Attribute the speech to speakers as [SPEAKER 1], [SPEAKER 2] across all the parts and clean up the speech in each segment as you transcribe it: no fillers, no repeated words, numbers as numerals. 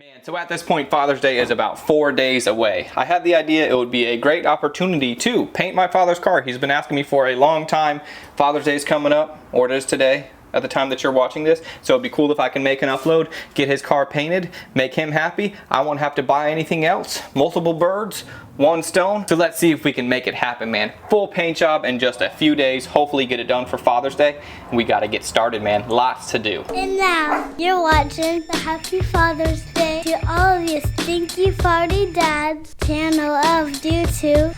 [SPEAKER 1] Man, so at this point, Father's Day is about 4 days away. I had the idea it would be a great opportunity to paint my father's car. He's been asking me for a long time. Father's Day is coming up, or it is today at the time that you're watching this. So it'd be cool if I can make an upload, get his car painted, make him happy. I won't have to buy anything else. Multiple birds, one stone. So let's see if we can make it happen, man. Full paint job in just a few days. Hopefully get it done for Father's Day. We gotta get started, man. Lots to do.
[SPEAKER 2] And now, you're watching the Happy Father's Day to all of you stinky farty dads channel of YouTube.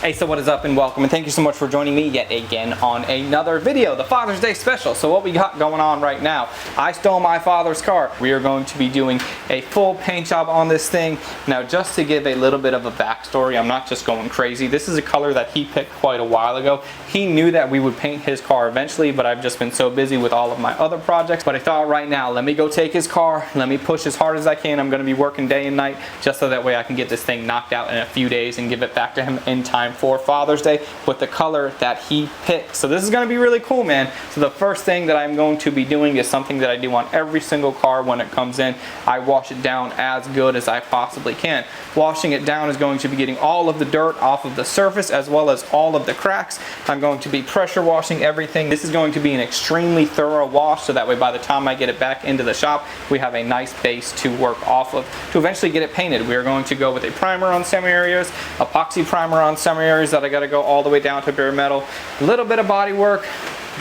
[SPEAKER 1] Hey, so what is up and welcome, and thank you so much for joining me yet again on another video, the Father's Day special. So what we got going on right now, I stole my father's car. We are going to be doing a full paint job on this thing. Now, just to give a little bit of a backstory, I'm not just going crazy. This is a color that he picked quite a while ago. He knew that we would paint his car eventually, but I've just been so busy with all of my other projects. But I thought right now, let me go take his car, let me push as hard as I can. I'm gonna be working day and night just so that way I can get this thing knocked out in a few days and give it back to him in time for Father's Day with the color that he picked. So this is going to be really cool, man. So the first thing that I'm going to be doing is something that I do on every single car when it comes in. I wash it down as good as I possibly can. Washing it down is going to be getting all of the dirt off of the surface as well as all of the cracks. I'm going to be pressure washing everything. This is going to be an extremely thorough wash so that way by the time I get it back into the shop, we have a nice base to work off of to eventually get it painted. We are going to go with a primer on some areas, epoxy primer on some areas that I got to go all the way down to bare metal. A little bit of body work.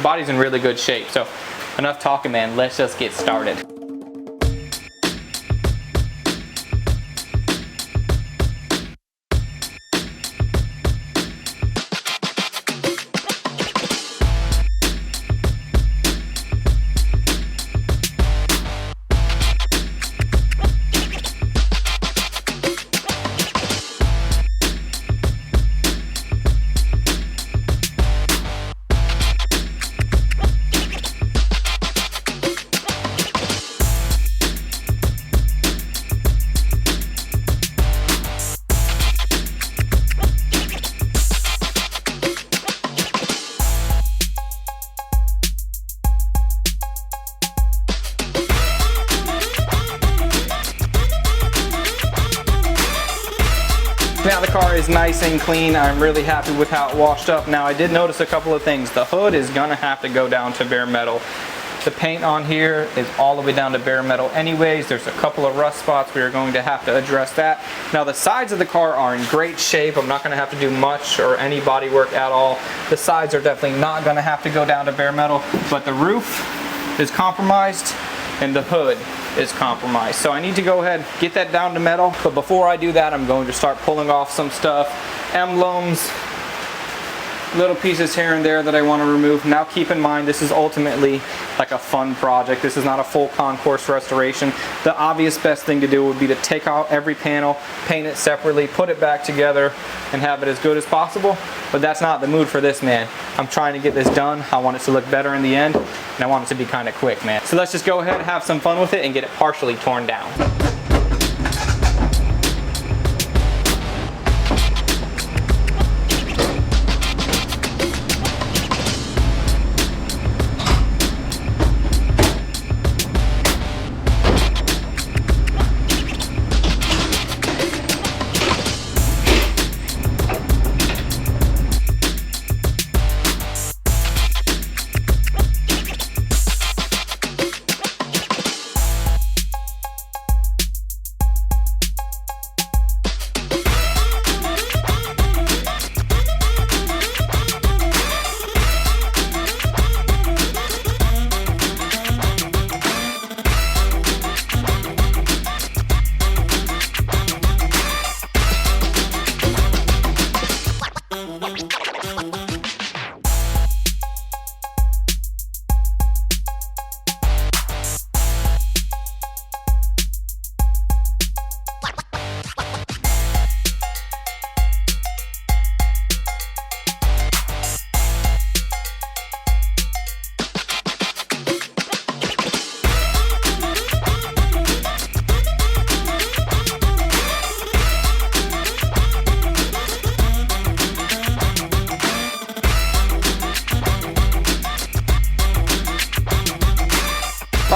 [SPEAKER 1] Body's in really good shape. So enough talking, man. Let's just get started. Now the car is nice and clean. I'm really happy with how it washed up. Now I did notice a couple of things. The hood is gonna have to go down to bare metal. The paint on here is all the way down to bare metal anyways. There's a couple of rust spots. We are going to have to address that. Now the sides of the car are in great shape. I'm not gonna have to do much or any body work at all. The sides are definitely not gonna have to go down to bare metal, but the roof is compromised and the hood is compromised. So I need to go ahead and get that down to metal. But before I do that, I'm going to start pulling off some stuff, emblems, little pieces here and there that I want to remove. Now keep in mind, this is ultimately like a fun project. This is not a full concourse restoration. The obvious best thing to do would be to take out every panel, paint it separately, put it back together, and have it as good as possible. But that's not the mood for this, man. I'm trying to get this done. I want it to look better in the end, and I want it to be kind of quick, man. So let's just go ahead and have some fun with it and get it partially torn down.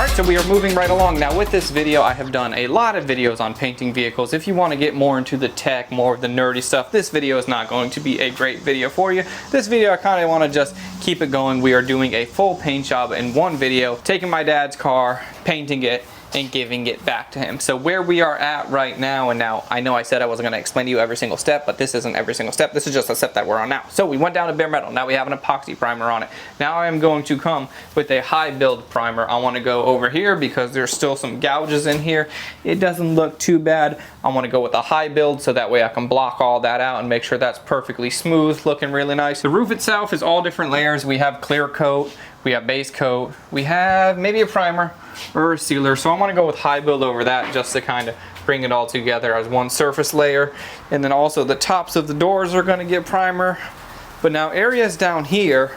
[SPEAKER 1] Alright, so we are moving right along. Now with this video, I have done a lot of videos on painting vehicles. If you want to get more into the tech, more of the nerdy stuff, this video is not going to be a great video for you. This video, I kind of want to just keep it going. We are doing a full paint job in one video, taking my dad's car, painting it, and giving it back to him. So where we are at right now, and now I know I said I wasn't going to explain to you every single step, but this isn't every single step. This is just a step that we're on now. So we went down to bare metal. Now we have an epoxy primer on it. Now I am going to come with a high build primer. I want to go over here because there's still some gouges in here. It doesn't look too bad. I want to go with a high build so that way I can block all that out and make sure that's perfectly smooth, looking really nice. The roof itself is all different layers. We have clear coat, we have base coat, we have maybe a primer or a sealer. So I want to go with high build over that just to kind of bring it all together as one surface layer. And then also the tops of the doors are going to get primer. But now areas down here,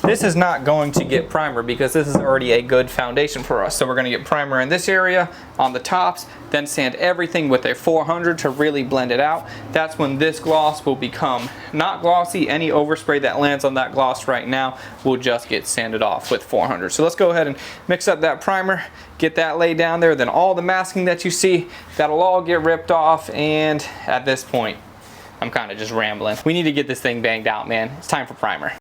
[SPEAKER 1] this is not going to get primer because this is already a good foundation for us. So we're going to get primer in this area on the tops, then sand everything with a 400 to really blend it out. That's when this gloss will become not glossy. Any overspray that lands on that gloss right now will just get sanded off with 400. So let's go ahead and mix up that primer, get that laid down there. Then all the masking that you see, that'll all get ripped off. And at this point, I'm kind of just rambling. We need to get this thing banged out, man. It's time for primer.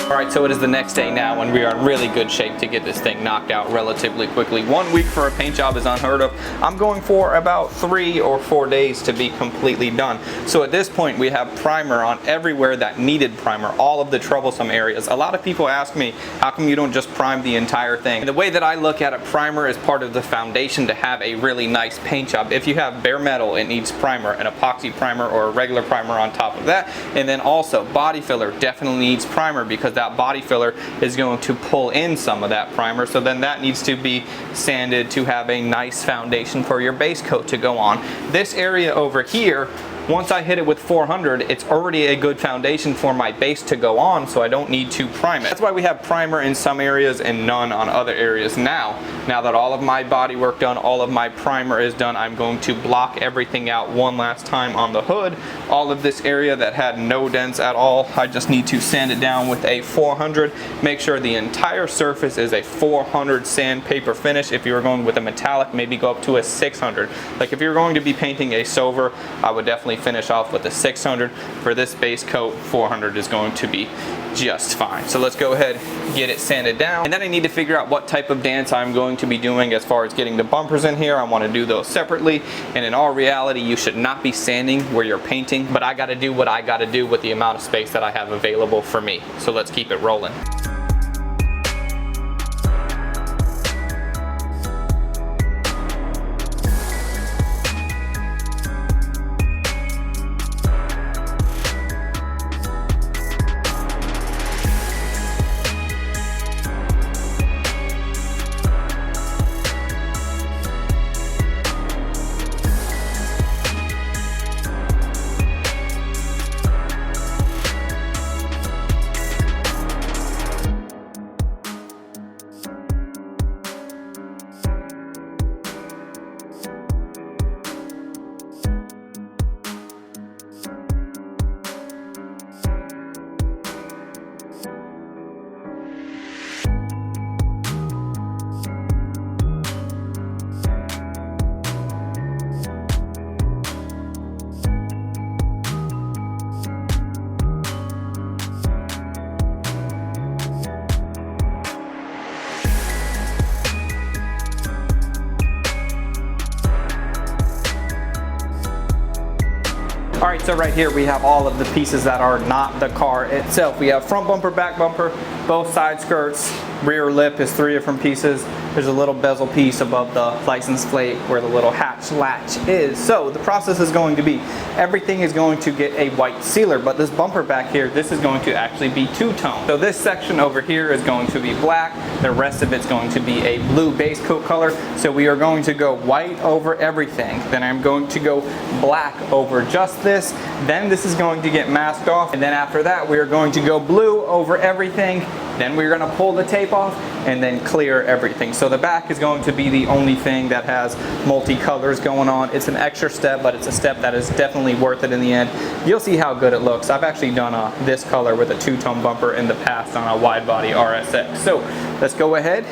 [SPEAKER 1] Alright, so it is the next day now and we are in really good shape to get this thing knocked out relatively quickly. 1 week for a paint job is unheard of. I'm going for about 3 or 4 days to be completely done. So at this point we have primer on everywhere that needed primer, all of the troublesome areas. A lot of people ask me, how come you don't just prime the entire thing? And the way that I look at it, primer is part of the foundation to have a really nice paint job. If you have bare metal, it needs primer, an epoxy primer or a regular primer on top of that. And then also body filler definitely needs primer because that body filler is going to pull in some of that primer, so then that needs to be sanded to have a nice foundation for your base coat to go on. This area over here, once I hit it with 400, it's already a good foundation for my base to go on, so I don't need to prime it. That's why we have primer in some areas and none on other areas. Now that all of my body work done, all of my primer is done, I'm going to block everything out one last time on the hood. All of this area that had no dents at all, I just need to sand it down with a 400. Make sure the entire surface is a 400 sandpaper finish. If you were going with a metallic, maybe go up to a 600. Like if you're going to be painting a silver, I would definitely finish off with a 600. For this base coat, 400 is going to be just fine. So let's go ahead, get it sanded down. And then I need to figure out what type of dance I'm going to be doing as far as getting the bumpers in here. I want to do those separately. And in all reality, you should not be sanding where you're painting, but I got to do what I got to do with the amount of space that I have available for me. So let's keep it rolling. Alright, so right here we have all of the pieces that are not the car itself. We have front bumper, back bumper, both side skirts, Rear lip is 3 different pieces. There's a little bezel piece above the license plate where the little hatch latch is. So the process is going to be, everything is going to get a white sealer, but this bumper back here, this is going to actually be two-tone. So this section over here is going to be black. The rest of it's going to be a blue base coat color. So we are going to go white over everything. Then I'm going to go black over just this. Then this is going to get masked off. And then after that, we are going to go blue over everything. Then we're going to pull the tape off and then clear everything. So the back is going to be the only thing that has multi-colors going on. It's an extra step, but it's a step that is definitely worth it in the end. You'll see how good it looks. I've actually done this color with a two-tone bumper in the past on a wide body RSX. So let's go ahead,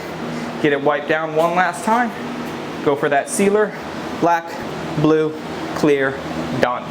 [SPEAKER 1] get it wiped down one last time. Go for that sealer, black, blue, clear, done.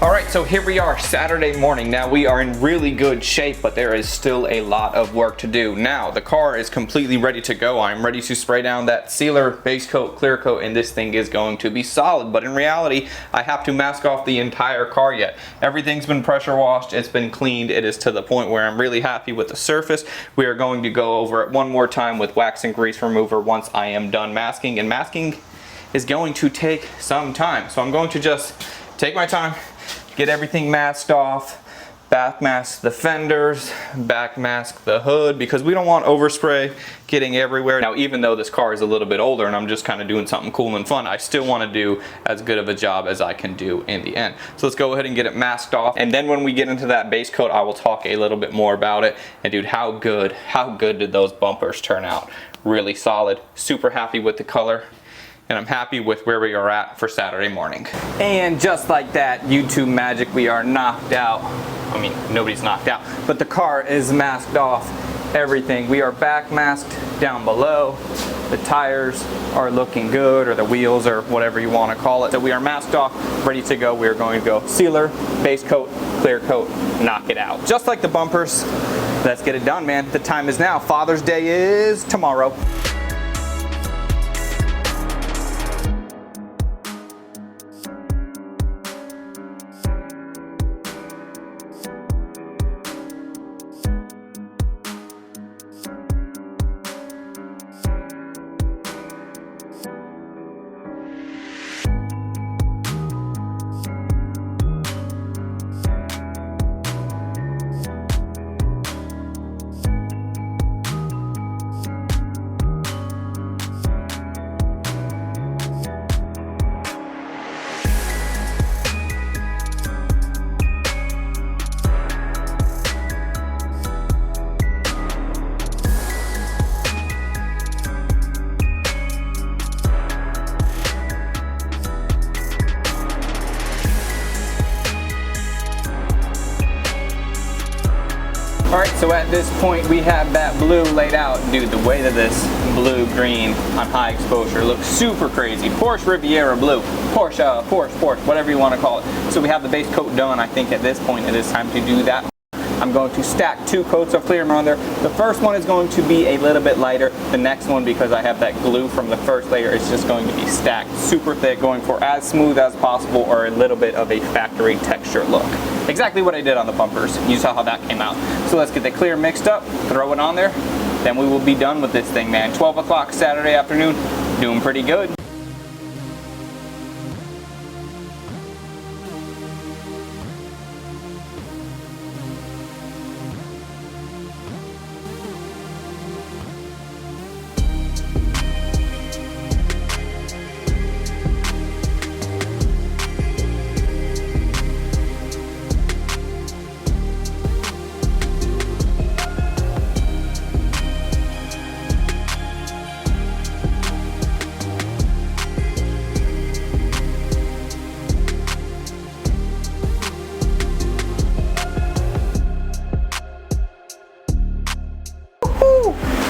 [SPEAKER 1] Alright, so here we are, Saturday morning. Now we are in really good shape, but there is still a lot of work to do. Now, the car is completely ready to go. I'm ready to spray down that sealer, base coat, clear coat, and this thing is going to be solid. But in reality, I have to mask off the entire car yet. Everything's been pressure washed, it's been cleaned. It is to the point where I'm really happy with the surface. We are going to go over it one more time with wax and grease remover once I am done masking. And masking is going to take some time. So I'm going to just take my time, get everything masked off, back mask the fenders, back mask the hood, because we don't want overspray getting everywhere. Now, even though this car is a little bit older and I'm just kind of doing something cool and fun, I still want to do as good of a job as I can do in the end. So let's go ahead and get it masked off, and then when we get into that base coat, I will talk a little bit more about it. And dude, how good did those bumpers turn out? Really solid, super happy with the color. And I'm happy with where we are at for Saturday morning. And just like that, YouTube magic, we are knocked out. I mean, nobody's knocked out, but the car is masked off. Everything. We are back masked down below. The tires are looking good, or the wheels, or whatever you want to call it. So we are masked off, ready to go. We are going to go sealer, base coat, clear coat, knock it out. Just like the bumpers. Let's get it done, man. The time is now. Father's Day is tomorrow. Alright, so at this point we have that blue laid out. Dude, the way that this blue-green on high exposure looks super crazy. Porsche Riviera blue. Porsche, whatever you want to call it. So we have the base coat done. I think at this point it is time to do that. I'm going to stack 2 coats of clear on there. The first one is going to be a little bit lighter. The next one, because I have that glue from the first layer, is just going to be stacked super thick, going for as smooth as possible or a little bit of a factory texture look. Exactly what I did on the bumpers. You saw how that came out. So let's get the clear mixed up, throw it on there, then we will be done with this thing, man. 12 o'clock Saturday afternoon, doing pretty good.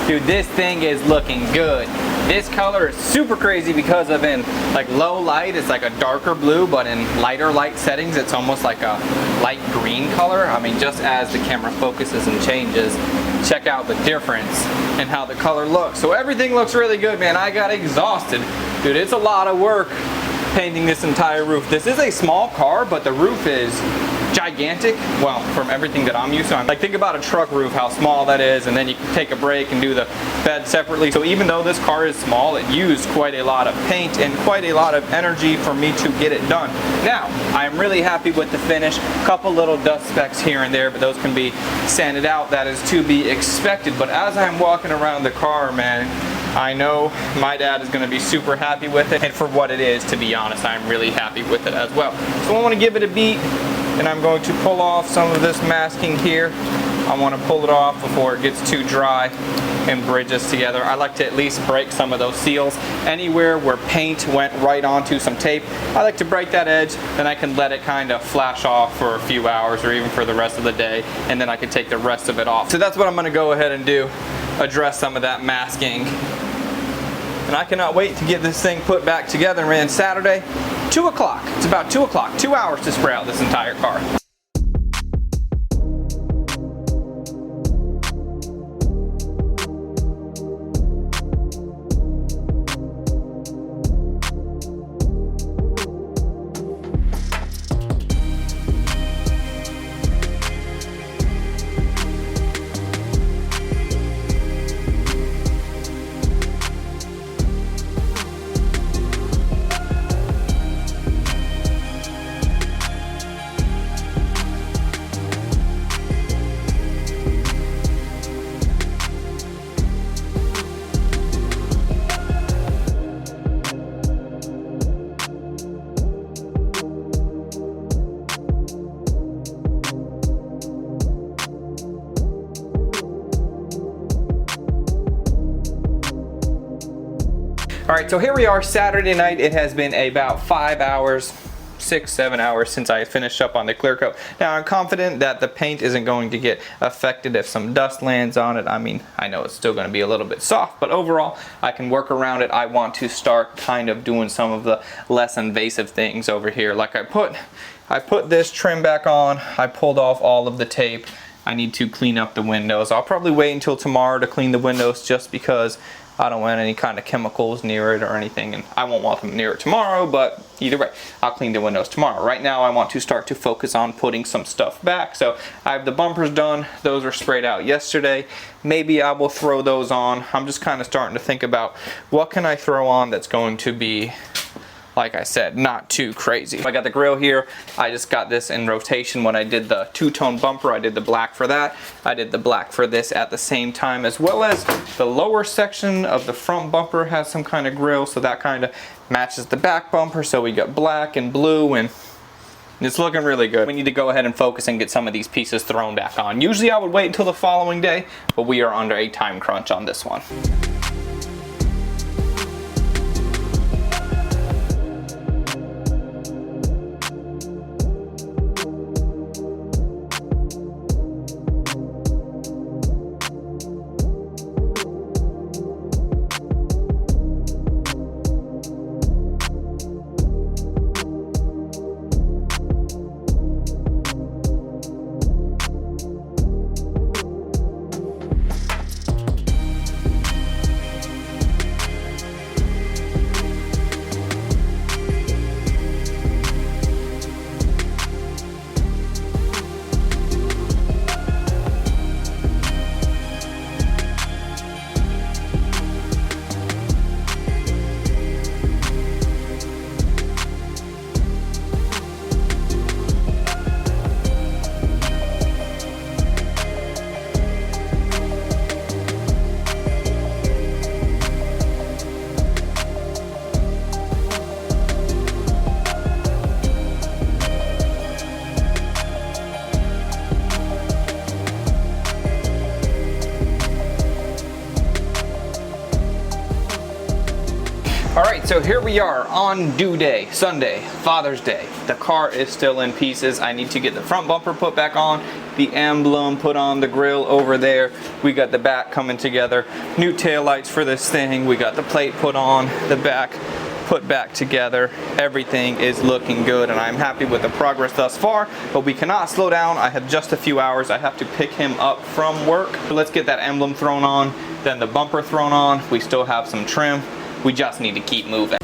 [SPEAKER 1] Dude, this thing is looking good. This color is super crazy because of in like low light, it's like a darker blue, but in lighter light settings, it's almost like a light green color. I mean, just as the camera focuses and changes, check out the difference in how the color looks. So everything looks really good, man. I got exhausted. Dude, it's a lot of work painting this entire roof. This is a small car, but the roof is gigantic. Well, from everything that I'm used to. Like, think about a truck roof, how small that is, and then you can take a break and do the bed separately. So even though this car is small, it used quite a lot of paint and quite a lot of energy for me to get it done. Now, I am really happy with the finish. Couple little dust specks here and there, but those can be sanded out. That is to be expected. But as I'm walking around the car, man, I know my dad is going to be super happy with it, and for what it is, to be honest, I'm really happy with it as well. So I want to give it a beat, and I'm going to pull off some of this masking here. I want to pull it off before it gets too dry and bridges together. I like to at least break some of those seals. Anywhere where paint went right onto some tape, I like to break that edge, then I can let it kind of flash off for a few hours or even for the rest of the day, and then I can take the rest of it off. So that's what I'm going to go ahead and do, address some of that masking. And I cannot wait to get this thing put back together, man. Saturday, 2 o'clock. It's about 2 o'clock. 2 hours to spray out this entire car. Alright, so here we are, Saturday night. It has been about 5 hours, 6-7 hours since I finished up on the clear coat. Now, I'm confident that the paint isn't going to get affected if some dust lands on it. I mean, I know it's still going to be a little bit soft, but overall, I can work around it. I want to start kind of doing some of the less invasive things over here. Like I put this trim back on, I pulled off all of the tape. I need to clean up the windows. I'll probably wait until tomorrow to clean the windows just because I don't want any kind of chemicals near it or anything, and I won't want them near it tomorrow, but either way, I'll clean the windows tomorrow. Right now, I want to start to focus on putting some stuff back. So I have the bumpers done. Those were sprayed out yesterday. Maybe I will throw those on. I'm just kind of starting to think about what can I throw on that's going to be, like I said, not too crazy. I got the grill here. I just got this in rotation when I did the two-tone bumper. I did the black for that. I did the black for this at the same time, as well as the lower section of the front bumper has some kind of grill, so that kind of matches the back bumper. So we got black and blue, and it's looking really good. We need to go ahead and focus and get some of these pieces thrown back on. Usually I would wait until the following day, but we are under a time crunch on this one. right, so here we are on due day, Sunday, Father's Day. The car is still in pieces. I need to get the front bumper put back on, the emblem put on, the grill over there. We got the back coming together, new taillights for this thing. We got the plate put on, the back put back together. Everything is looking good and I'm happy with the progress thus far, but we cannot slow down. I have just a few hours. I have to pick him up from work. So let's get that emblem thrown on, then the bumper thrown on. We still have some trim. We just need to keep moving.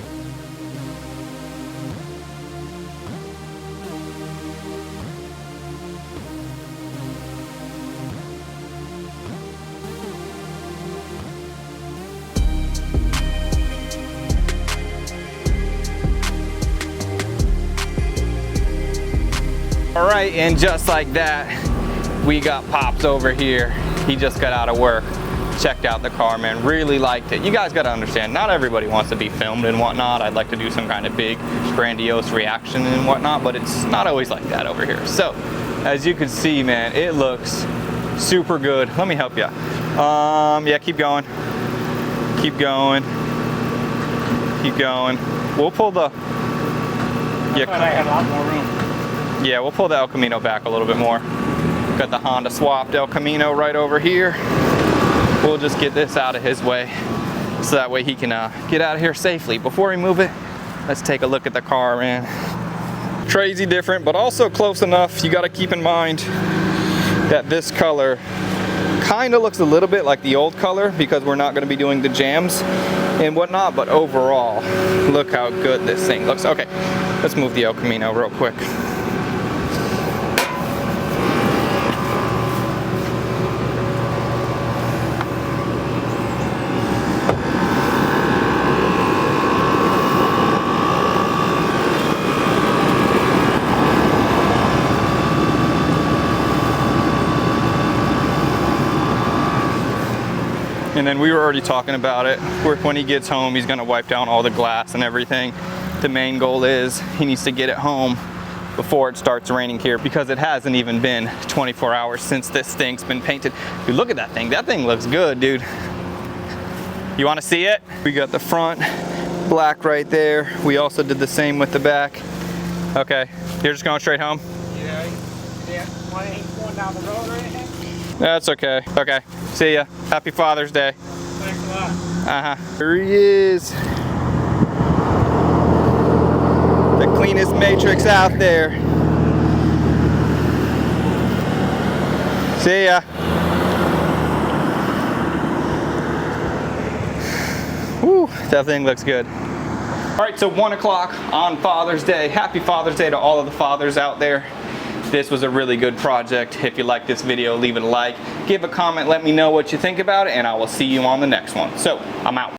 [SPEAKER 1] All right, and just like that, we got Pops over here. He just got out of work, checked out the car, man, really liked it. You guys gotta understand, not everybody wants to be filmed and whatnot. I'd like to do some kind of big, grandiose reaction and whatnot, but it's not always like that over here. So, as you can see, man, it looks super good. Let me help you. Yeah, keep going. Keep going. Keep going. We'll pull the...
[SPEAKER 3] I thought I had a lot more room.
[SPEAKER 1] Yeah, we'll pull the El Camino back a little bit more. Got the Honda swapped El Camino right over here. We'll just get this out of his way so that way he can get out of here safely. Before we move it, let's take a look at the car, man. Crazy different, but also close enough. You gotta keep in mind that this color kind of looks a little bit like the old color because we're not gonna be doing the jams and whatnot, but overall, look how good this thing looks. Okay, let's move the El Camino real quick. And then we were already talking about it. When he gets home, he's gonna wipe down all the glass and everything. The main goal is he needs to get it home before it starts raining here because it hasn't even been 24 hours since this thing's been painted. Dude, look at that thing. That thing looks good, dude. You wanna see it? We got the front black right there. We also did the same with the back. Okay, you're just going straight home?
[SPEAKER 3] Yeah, why ain't going down the road or anything?
[SPEAKER 1] That's okay. Okay, see ya. Happy Father's Day.
[SPEAKER 3] Thanks a lot.
[SPEAKER 1] Uh-huh. Here he is. The cleanest matrix out there. See ya. Whew, that thing looks good. All right, so 1 o'clock on Father's Day. Happy Father's Day to all of the fathers out there. This was a really good project. If you like this video, leave it a like, give a comment, let me know what you think about it, and I will see you on the next one. So, I'm out.